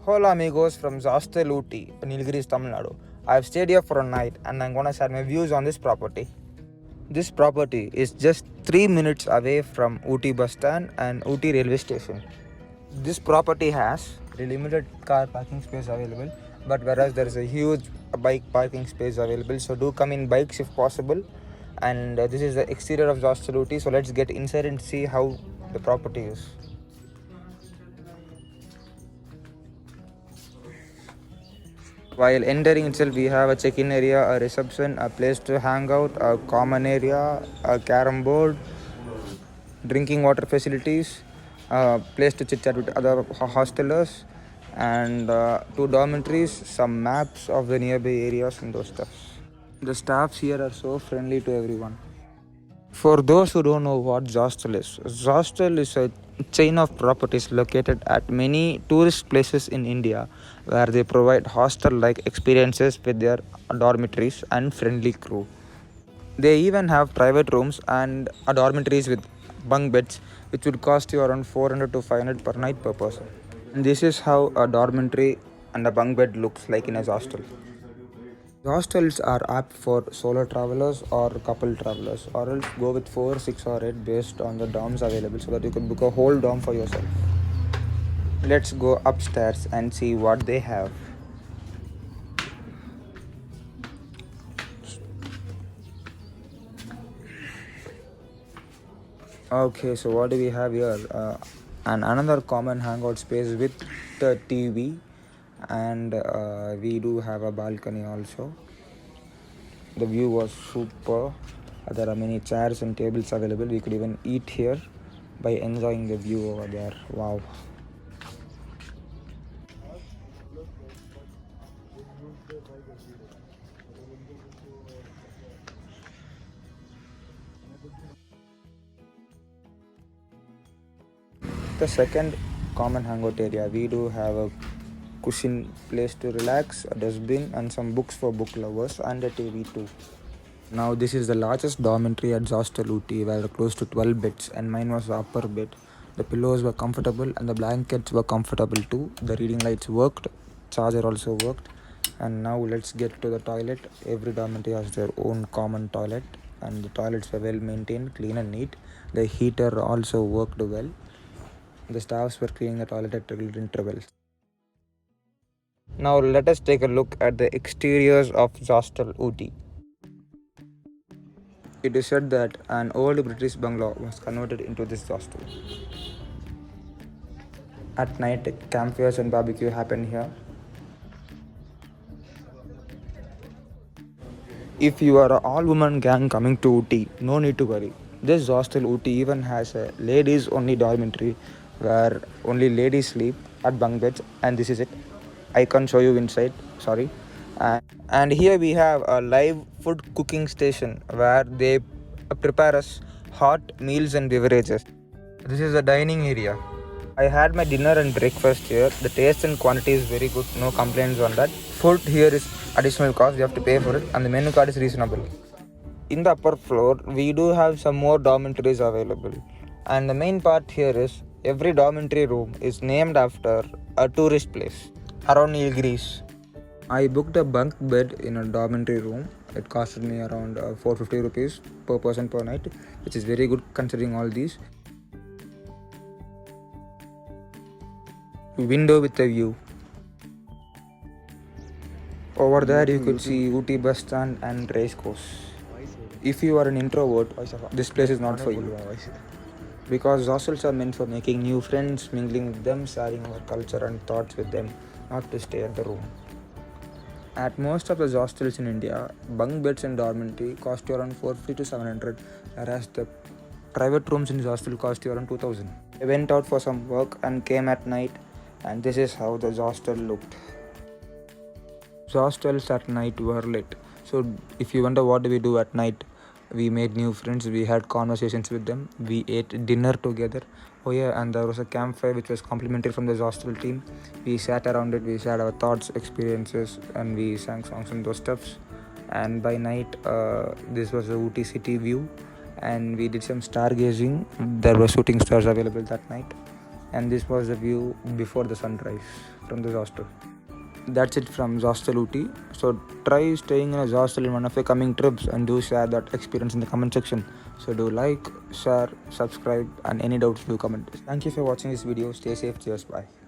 Hola amigos from Hostel Ooty, Nilgiris, Tamil Nadu. I've stayed here for a night and I'm gonna share my views on this property. This property is just 3 minutes away from Ooty bus stand and Ooty railway station. This property has a limited car parking space available, but whereas there is a huge bike parking space available, so do come in bikes if possible. And this is the exterior of Hostel Ooty, so let's get inside and see how the property is. While entering itself, we have a check-in area, a reception, a place to hang out, a common area, a carom board, drinking water facilities, a place to chit-chat with other hostelers, and two dormitories, some maps of the nearby areas and those stuffs. The staffs here are so friendly to everyone. For those who don't know what Zostel is, Zostel is a chain of properties located at many tourist places in India where they provide hostel like experiences with their dormitories and friendly crew. They even have private rooms and dormitories with bunk beds, which would cost you around 400 to 500 per night per person. And this is how a dormitory and a bunk bed looks like in a hostel. Hostels are apt for solo travelers or couple travelers, or else go with 4, 6, or 8 based on the dorms available so that you can book a whole dorm for yourself. Let's go upstairs and see what they have. Okay, so what do we have here? And another common hangout space with the TV, and we do have a balcony also. The view was super. There are many chairs and tables available. We could even eat here by enjoying the view over there. Wow. The second common hangout area, we do have a cushion place to relax, a dustbin, and some books for book lovers, and a TV too. Now this is the largest dormitory at Hostel Ooty, where close to 12 beds, and mine was the upper bed. The pillows were comfortable and the blankets were comfortable too. The reading lights worked, charger also worked. And now let's get to the toilet. Every dormitory has their own common toilet, and the toilets were well maintained, clean and neat. The heater also worked well. The staffs were cleaning the toilet at regular intervals. Now let us take a look at the exteriors of Hostel Ooty. It is said that an old British bungalow was converted into this hostel. At night, campfires and barbecue happen here. If you are an all-woman gang coming to Ooty, no need to worry. This hostel Ooty even has a ladies only dormitory where only ladies sleep at bunk beds, and this is it. I can't show you inside, sorry. And here we have a live food cooking station where they prepare us hot meals and beverages. This is the dining area. I had my dinner and breakfast here. The taste and quantity is very good, no complaints on that. Food here is additional cost, you have to pay for it, and the menu card is reasonable. In the upper floor, we do have some more dormitories available. And the main part here is every dormitory room is named after a tourist place around Nilgiris. I booked a bunk bed in a dormitory room. It costed me around 450 rupees per person per night, which is very good considering all these. Window with a view. Over there you could see Ooty bus stand and race course. If you are an introvert, this place is not for you. Because hostels are meant for making new friends, mingling with them, sharing our culture and thoughts with them, not to stay at the room. At most of the hostels in India, bunk beds in dormitory cost you around 450 to 700, whereas the private rooms in the hostel cost you around 2000. I went out for some work and came at night, and this is how the hostel looked. Hostels at night were lit. So if you wonder what do we do at night, we made new friends, we had conversations with them, we ate dinner together. Oh yeah, and there was a campfire which was complimentary from the hostel team. We sat around it, we shared our thoughts, experiences, and we sang songs and those stuffs. And by night, this was the Ooty city view, and we did some stargazing. There were shooting stars available that night, and this was the view before the sunrise. from this hostel. That's it from Hostel Ooty. So try staying in a hostel in one of your coming trips and do share that experience in the comment section. So do like, share, subscribe, and any doubts do comment. Thank you for watching this video. Stay safe. Cheers. Bye.